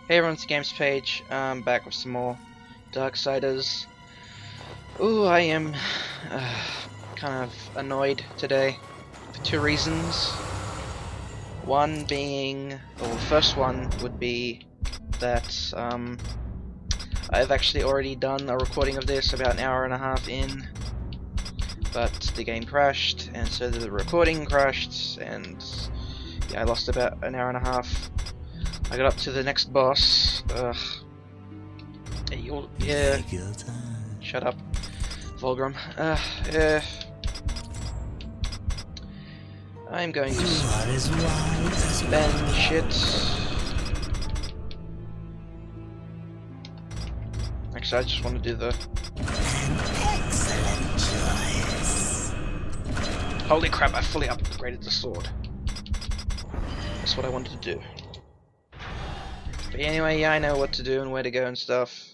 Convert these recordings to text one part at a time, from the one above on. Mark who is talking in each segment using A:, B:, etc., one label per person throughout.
A: Hey everyone, it's Gamespage. I'm back with some more Darksiders. Ooh, I am kind of annoyed today for two reasons. One being, well, the first one would be that I've actually already done a recording of this about an hour and a half in, but the game crashed, and so the recording crashed, and yeah, I lost about an hour and a half. I got up to the next boss. Yeah. Shut up, Volgrim. I'm going to spend shit. Actually, I just want to do the.
B: Excellent choice.
A: Holy crap! I fully upgraded the sword. That's what I wanted to do. But anyway, yeah, I know what to do and where to go and stuff.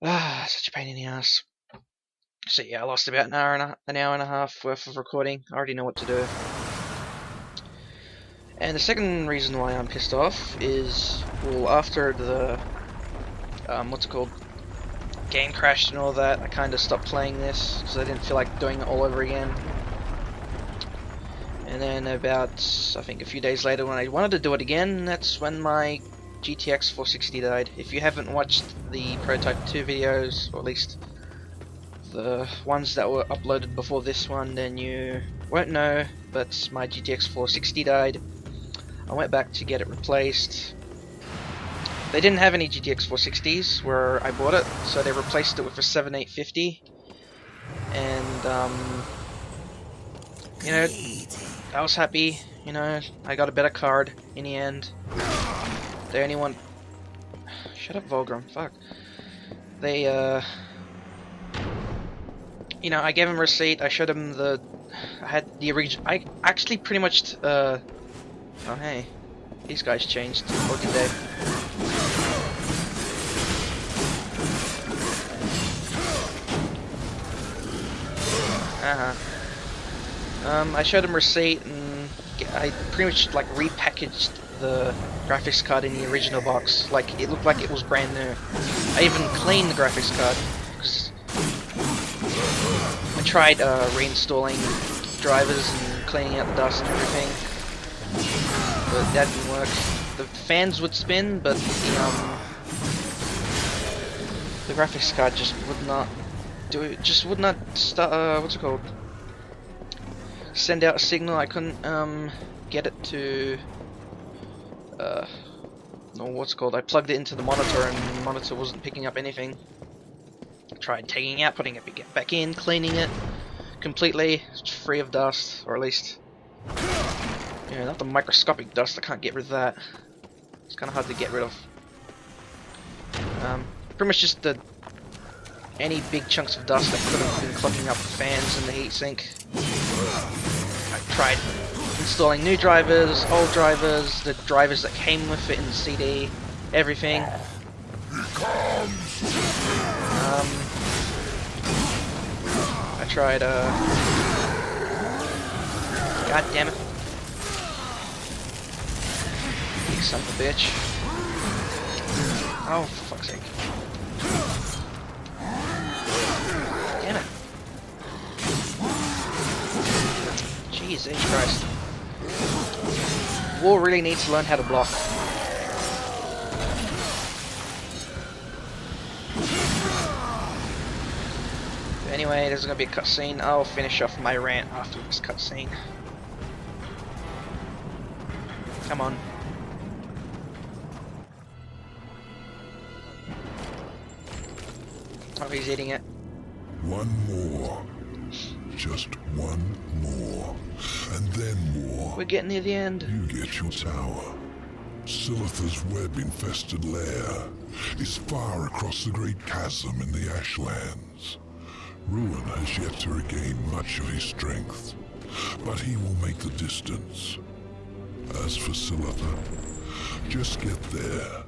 A: Such a pain in the ass. So yeah, I lost about an hour and a half worth of recording. I already know what to do. And the second reason why I'm pissed off is, well, after the what's it called, game crashed and all that, I kind of stopped playing this because I didn't feel like doing it all over again. And then about, I think a few days later, when I wanted to do it again, that's when my GTX 460 died. If you haven't watched the Prototype 2 videos, or at least the ones that were uploaded before this one, then you won't know, but my GTX 460 died. I went back to get it replaced. They didn't have any GTX 460s where I bought it, so they replaced it with a 7850. And, you know, I was happy, you know, I got a better card in the end. They only want... Shut up, Volgrim, fuck. They, you know, I gave him a receipt, I showed him the... I had the original... I actually pretty much, oh hey, these guys changed, or did they? I showed him a receipt and I pretty much like repackaged the graphics card in the original box. Like, it looked like it was brand new. I even cleaned the graphics card because I tried reinstalling drivers and cleaning out the dust and everything, but that didn't work. The fans would spin, but the graphics card just would not do it. Just would not start. What's it called? Send out a signal. I couldn't get it to no, what's it called? I plugged it into the monitor and the monitor wasn't picking up anything. I tried taking it out, putting it back in, cleaning it completely, it's free of dust, or at least, you know, not the microscopic dust. I can't get rid of that. It's kind of hard to get rid of. Pretty much just any big chunks of dust that could have been clogging up the fans and the heatsink. I tried installing new drivers, old drivers, the drivers that came with it in the CD, everything. I tried, god damn it. You son of a bitch. Oh, for fuck's sake. Damn it. Jesus Christ. War really needs to learn how to block. Anyway, there's gonna be a cutscene. I'll finish off my rant after this cutscene. Come on. Oh, he's eating it.
C: One more. Just one more. And then more.
A: We're getting near the end.
C: You get your tower. Silith's web-infested lair is far across the great chasm in the Ashlands. Ruin has yet to regain much of his strength, but he will make the distance. As for Silitha, just get there,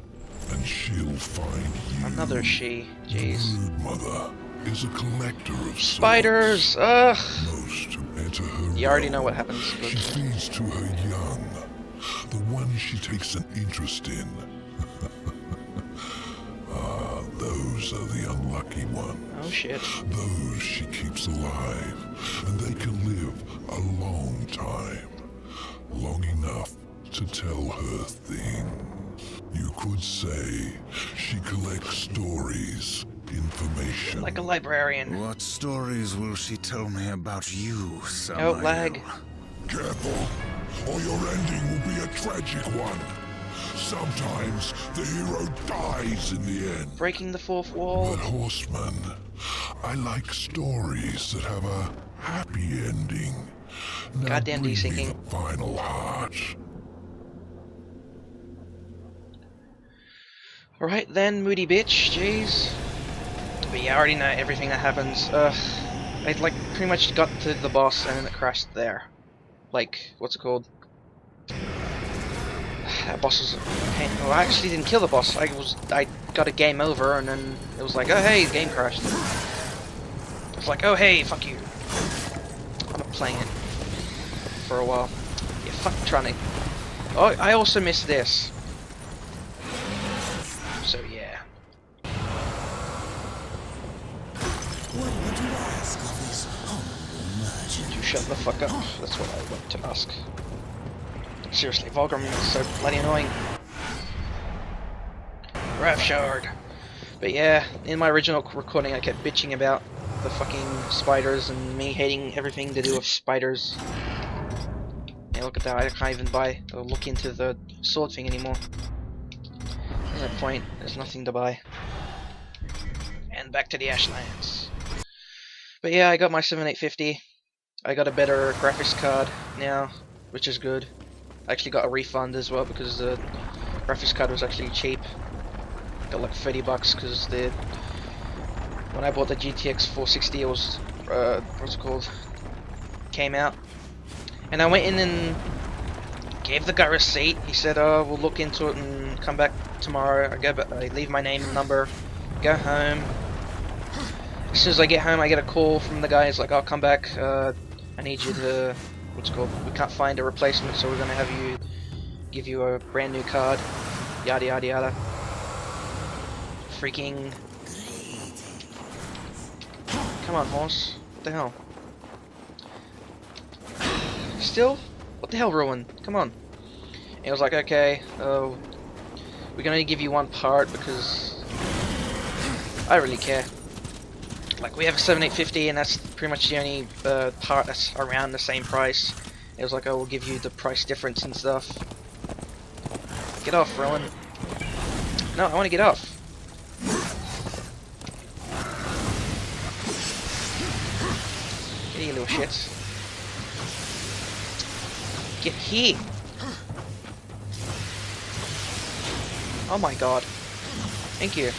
C: and she'll find you.
A: Another she. Jeez.
C: The Brood Mother is a collector of
A: spiders. Ugh.
C: Most enter her
A: You already
C: realm.
A: know what happens. But
C: She feeds to her young, the ones she takes an interest in. Those are the unlucky ones.
A: Oh shit.
C: Those she keeps alive, and they can live a long time. Long enough to tell her things. You could say she collects stories, information.
A: Like a librarian.
B: What stories will she tell me about you, Samael?
A: Oh, lag.
C: Careful, or your ending will be a tragic one. Sometimes the hero dies in the end.
A: Breaking the fourth wall.
C: But Horseman, I like stories that have a happy ending. Now
A: Goddamn
C: bring me
A: desyncing.
C: the final heart.
A: Alright then, moody bitch, jeez. But yeah, I already know everything that happens. I like pretty much got to the boss and then it crashed there. Like, what's it called? That boss was a pain. Well, I actually didn't kill the boss. I got a game over and then it was like, oh hey, game crashed. It's like, oh hey, fuck you. I'm not playing it for a while. Yeah, fuck trying to. Oh, I also missed this. So yeah.
B: What would you ask of this humble merchant?
A: You shut the fuck up. That's what I want to ask. Seriously, Volgrim is so bloody annoying. Wrath Shard. But yeah, in my original recording I kept bitching about the fucking spiders and me hating everything to do with spiders. Yeah, look at that, I can't even buy or look into the sword thing anymore. There's no point, there's nothing to buy. And back to the Ashlands. But yeah, I got my 7850. I got a better graphics card now, which is good. I actually got a refund as well because the graphics card was actually cheap. Got like 30 bucks because when I bought the GTX 460 it was what's it called? Came out. And I went in and gave the guy a receipt. He said, oh, we'll look into it and come back tomorrow. I leave my name and number, go home. As soon as I get home I get a call from the guy. He's like, I'll come back, I need you to, what's it called, we can't find a replacement, so we're gonna have you give you a brand new card, yada yada yada. Freaking come on, horse, what the hell? Still? What the hell, Ruin? Come on. And I was like, okay, we're gonna give you one part because I really care. Like, we have a 7850 and that's pretty much the only part that's around the same price. It was like, oh, we'll give you the price difference and stuff. Get off, Rowan. No, I want to get off. Get here, little shits. Get here. Oh my god. Thank you.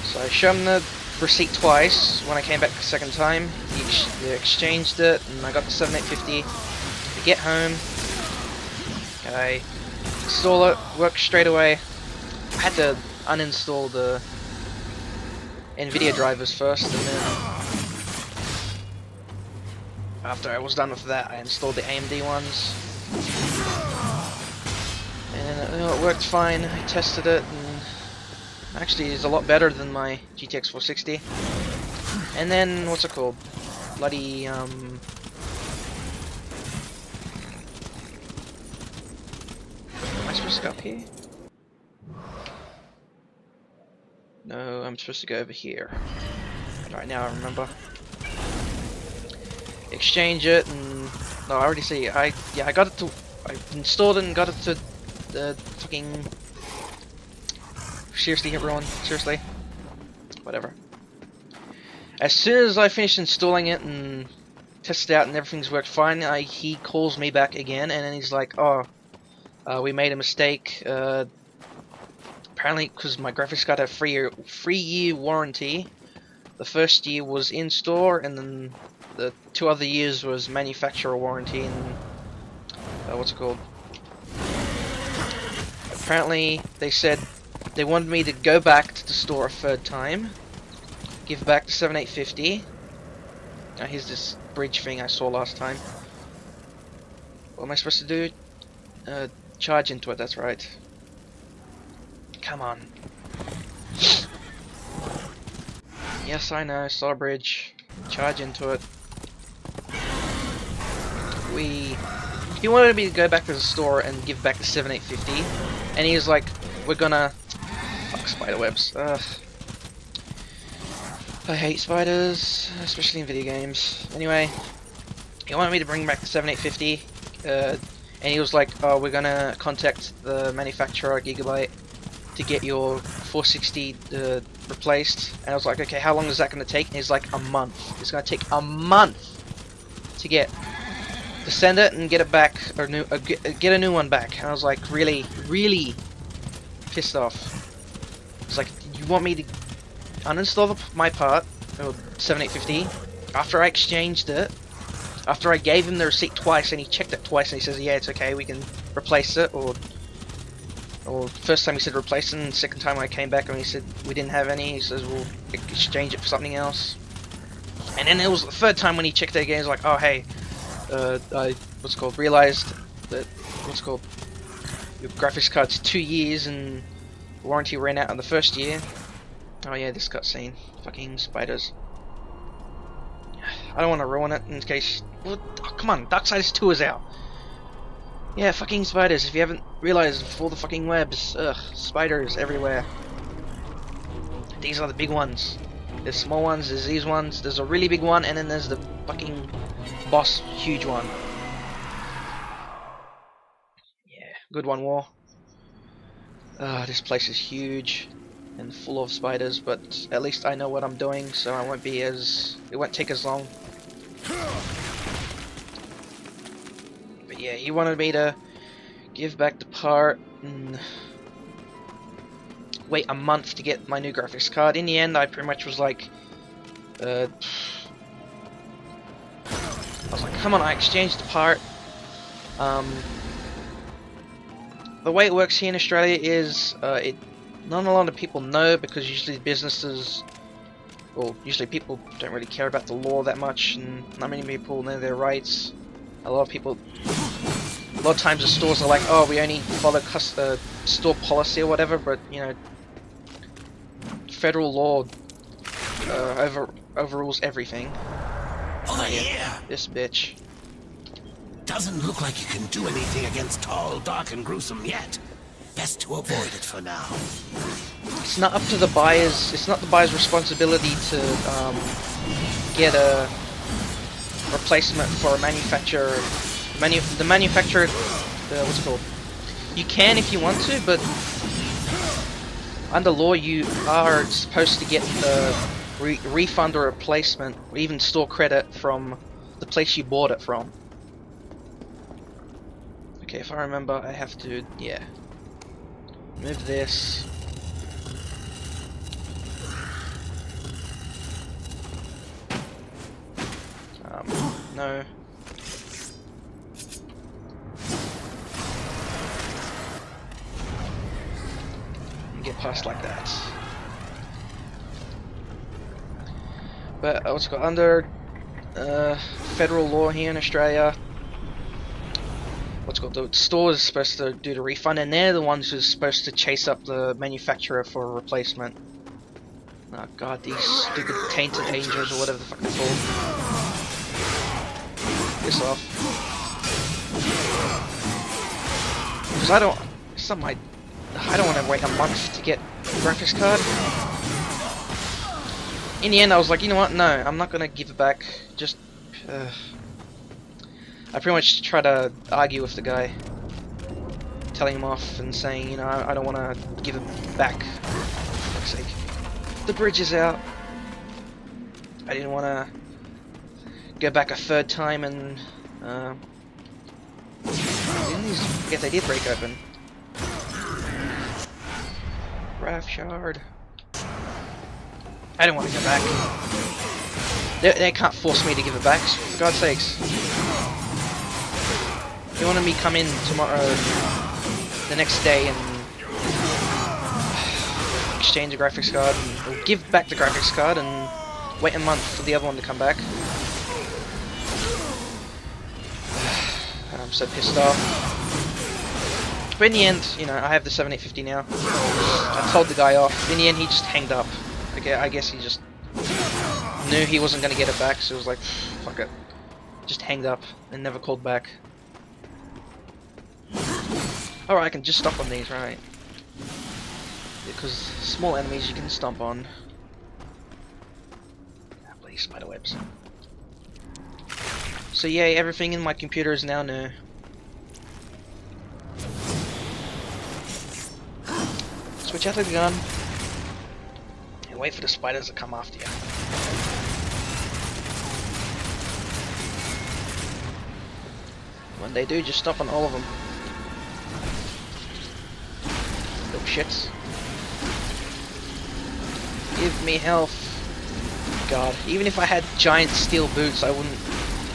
A: So I showed him the receipt twice. When I came back the second time, he exchanged it, and I got the 7850. I get home, I install it, works straight away. I had to uninstall the NVIDIA drivers first, and then after I was done with that, I installed the AMD ones, and it worked fine. I tested it, and actually it's a lot better than my GTX 460. And then, what's it called? Bloody, am I supposed to go up here? No, I'm supposed to go over here. Alright, now I remember. Exchange it, and no, I already see. I got it to. I installed it and got it to the fucking. Seriously, everyone. Seriously. Whatever. As soon as I finished installing it and tested it out and everything's worked fine, he calls me back again, and then he's like, "Oh, we made a mistake. Apparently, because my graphics card had a 3-year warranty. The first year was in store, and then the 2 other years was manufacturer warranty. And what's it called? Apparently, they said they wanted me to go back to the store a 3rd time, give back the 7850. Now here's this bridge thing I saw last time. What am I supposed to do? Charge into it, that's right. Come on. Yes, I know, saw bridge. Charge into it. He wanted me to go back to the store and give back the 7850, and he was like, we're gonna... Fuck spiderwebs. Ugh. I hate spiders, especially in video games. Anyway, he wanted me to bring back the 7850, and he was like, oh, we're gonna contact the manufacturer, Gigabyte, to get your 460 replaced. And I was like, okay, how long is that gonna take? And he's like, a month. It's gonna take a month to send it and get it back, or get a new one back. And I was like, really pissed off. It's like, you want me to uninstall my part, or 7850, after I exchanged it, after I gave him the receipt twice, and he checked it twice, and he says, yeah, it's okay, we can replace it, or first time he said replace it, and second time I came back and he said we didn't have any, he says we'll exchange it for something else. And then it was the third time when he checked it again, he's like, oh hey, I realized that your graphics card's 2 years and warranty ran out on the first year. Oh yeah, this cutscene. Fucking spiders. I don't want to ruin it in case... Oh, come on, Darksiders 2 is out. Yeah, fucking spiders. If you haven't realized, all the fucking webs. Ugh, spiders everywhere. These are the big ones. There's small ones, there's these ones, there's a really big one, and then there's the fucking boss, huge one. Yeah, good one, War. This place is huge and full of spiders, but at least I know what I'm doing, so I won't be as... it won't take as long. But yeah, he wanted me to give back the part and wait a month to get my new graphics card. In the end, I pretty much was like, I was like, come on, I exchanged the part. The way it works here in Australia is, not a lot of people know, because usually businesses, well, usually people don't really care about the law that much, and not many people know their rights. A lot of times the stores are like, oh, we only follow store policy or whatever, but, you know, federal law overrules everything.
B: Over here!
A: This bitch.
B: Doesn't look like you can do anything against tall, dark, and gruesome yet. Best to avoid it for now.
A: It's not up to the buyers. It's not the buyer's responsibility to get a replacement for a manufacturer. The manufacturer, what's it called? You can if you want to, but under law you are supposed to get a refund or replacement, or even store credit from the place you bought it from. Okay, if I remember, I have to, yeah. Move this. No. Get past like that. But what's got under federal law here in Australia? What's called, the store is supposed to do the refund, and they're the ones who's supposed to chase up the manufacturer for a replacement. Oh god, these stupid tainted angels or whatever the fuck they're called. Piss off. Because I don't want to wait a month to get a graphics card. In the end I was like, you know what, no, I'm not gonna give it back. Just I pretty much try to argue with the guy, telling him off and saying, you know, I don't want to give it back, for fuck's sake. The bridge is out. I didn't want to go back a third time and, yeah, they did break open. Raft shard. I don't want to go back. They can't force me to give it back, for God's sakes. They wanted me to come in tomorrow, the next day, and exchange the graphics card, or give back the graphics card, and wait a month for the other one to come back. I'm so pissed off. But in the end, you know, I have the 7850 now. I told the guy off. In the end, he just hanged up. Okay, I guess he just knew he wasn't going to get it back, so it was like, fuck it. Just hanged up and never called back. Alright, I can just stomp on these, right? Because small enemies you can stomp on. Ah, bloody spider webs. So yay, everything in my computer is now new. Switch out to the gun. And wait for the spiders to come after you. When they do, just stomp on all of them. Little shits. Give me health. God, even if I had giant steel boots, I wouldn't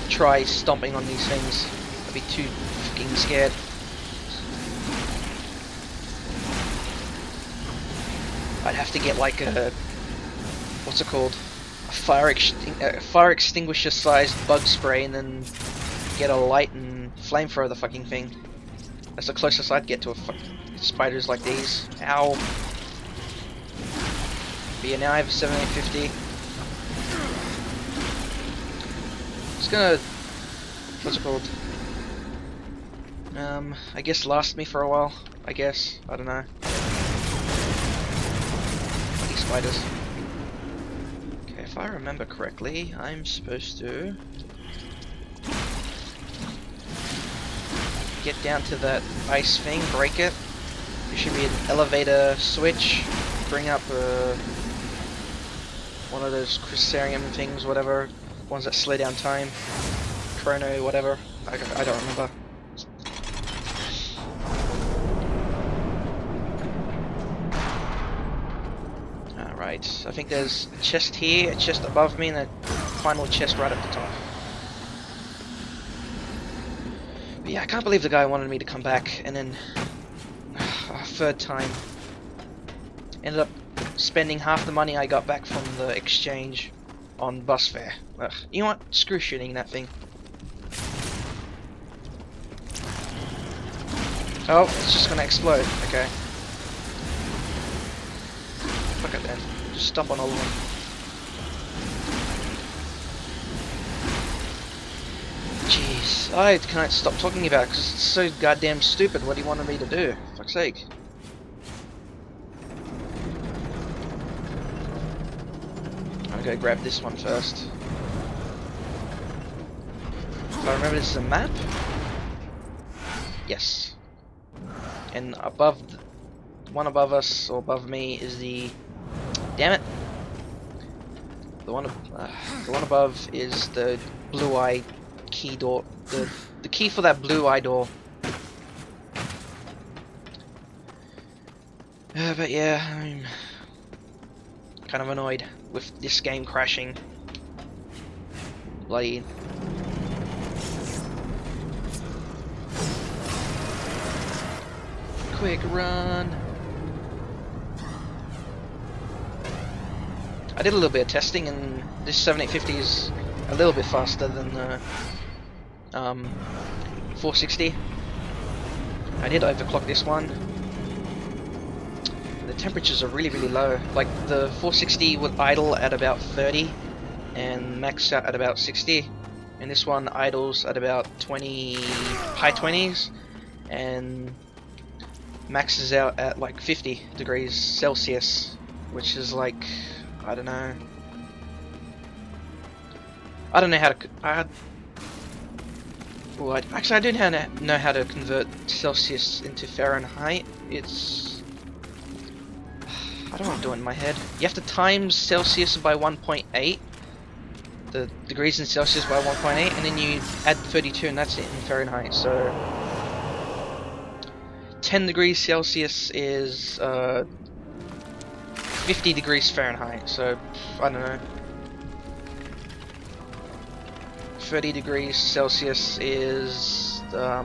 A: try stomping on these things. I'd be too fucking scared. I'd have to get like a, what's it called? A fire extinguisher sized bug spray and then get a light and flamethrower the fucking thing. That's the closest I'd get to a spiders like these. Ow. But yeah, now I have a 7850. It's gonna, what's it called? I guess last me for a while. I guess. I don't know. Bloody spiders. Okay, if I remember correctly, I'm supposed to get down to that ice thing, break it. There should be an elevator switch. Bring up one of those Crucerium things, whatever. Ones that slow down time. Chrono, whatever. I don't remember. Alright, I think there's a chest here, a chest above me, and a final chest right at the top. But yeah, I can't believe the guy wanted me to come back, and then a third time. Ended up spending half the money I got back from the exchange on bus fare. Ugh. You know what? Screw shooting that thing. Oh, it's just gonna explode. Okay. Fuck it then. Just stop on all of them. Jeez. I can't stop talking about it because it's so goddamn stupid what he wanted me to do. For fuck's sake. I'll go grab this one first. If I remember, this is a map? Yes. And above, the one above us, or above me, is the... Damn it! The one above is the blue eye key door. The key for that blue eye door. But yeah, I'm kind of annoyed with this game crashing. Bloody... Quick run! I did a little bit of testing, and this 7850 is a little bit faster than the 460. I did overclock this one. The temperatures are really low. Like the 460 would idle at about 30 and max out at about 60, and this one idles at about high 20s and maxes out at like 50 degrees Celsius, which is like, I don't know how to actually I do know how to convert Celsius into Fahrenheit. It's, I don't know what I'm doing in my head. You have to times Celsius by 1.8, the degrees in Celsius by 1.8, and then you add 32, and that's it in Fahrenheit. So 10 degrees Celsius is 50 degrees Fahrenheit, so I don't know. 30 degrees Celsius is the...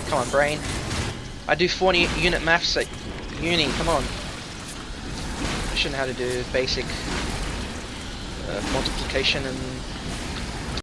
A: Come on, brain. I do 40 unit maths at uni, come on. I should know how to do basic multiplication and